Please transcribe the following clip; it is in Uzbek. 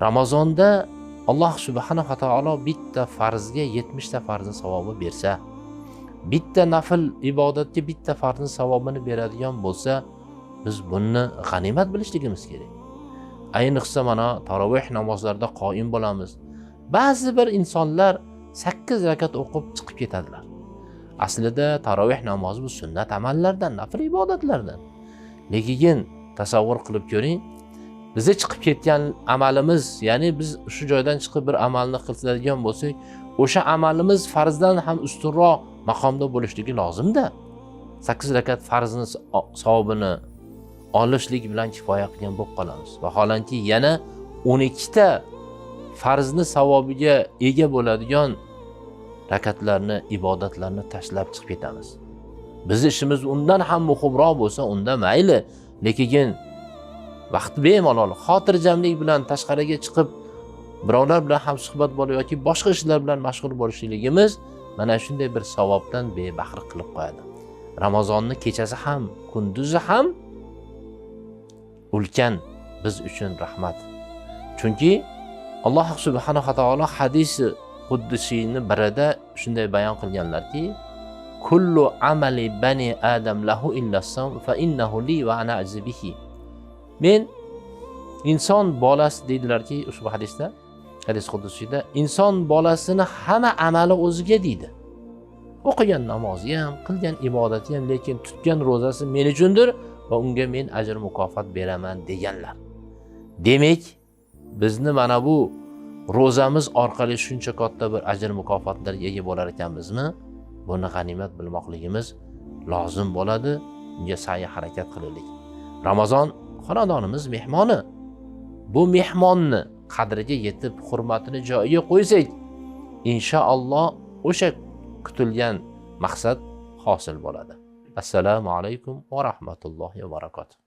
Ramazonda Alloh subhanahu va taolo bitta farzga 70 ta farzni savobi bersa, bitta nafl ibodatga bitta farzni savobini beradigan bo'lsa, biz buni g'animat bilishligimiz kerak. Ayniqsa mana tarovih namozlarida qoyim bo'lamiz. Ba'zi bir insonlar 8 rakat o'qib chiqib ketadilar. Aslida tarovih namozi bu sunnat amallardan, nafl ibodatlardan. Lekin tasavvur qilib ko'ring, bizga chiqib ketgan amalimiz, ya'ni biz shu joydan chiqib bir amalni qiladigan bo'lsak, o'sha amalimiz farzdan ham ustunroq maqomda bo'lishligi lozimda. 8 rakat farzni savobini olishlik bilan kifoya qilgan bo'lib qolamiz. Vaholanki yana 12 ta farzni savobiga ega bo'ladigan rakatlarni, ibodatlarni tashlab chiqib ketamiz. Biz ishimiz undan ham muhimroq bo'lsa, unda mayli, lekin vaqt bemalol xotirjamlik bilan tashqariga chiqib birovlar bilan ham suhbat bo'lib yoki boshqa ishlar bilan mashg'ul bo'lishligimiz mana shunday bir savobdan bebahra qilib qo'yadi. Ramazonni kechasi ham, kunduzi ham ulkan biz uchun rahmat. Chunki Alloh subhanahu va taolo hadisi quddusiyni birida shunday bayon qilganlarki, kullu amali bani adam lahu illa as-sawm fa innahu li wa ana ajzi bihi. Men inson bolasi deydilarki, ushbu hadisda, hadis quddusiyda, inson bolasini hamma amali o'ziga deydi. O'qigan namozi ham, qilgan ibodati ham, lekin tutgan ro'zasi men uchundir va unga men ajr mukofot beraman deganlar. Demak, bizni mana bu ro'zamiz orqali shuncha katta bir ajr mukofotlarga ega bo'lar ekanmizmi? Buni g'animat bilmoqligimiz lozim bo'ladi. Unga sa'y harakat qilaylik. Ramazon xonadonimiz mehmoni. Bu mehmonni qadriga yetib, hurmatini joyiga qo'ysak, inshaalloh o'sha kutilgan maqsad hosil bo'ladi. Assalomu alaykum va rahmatullohi va barakatuh.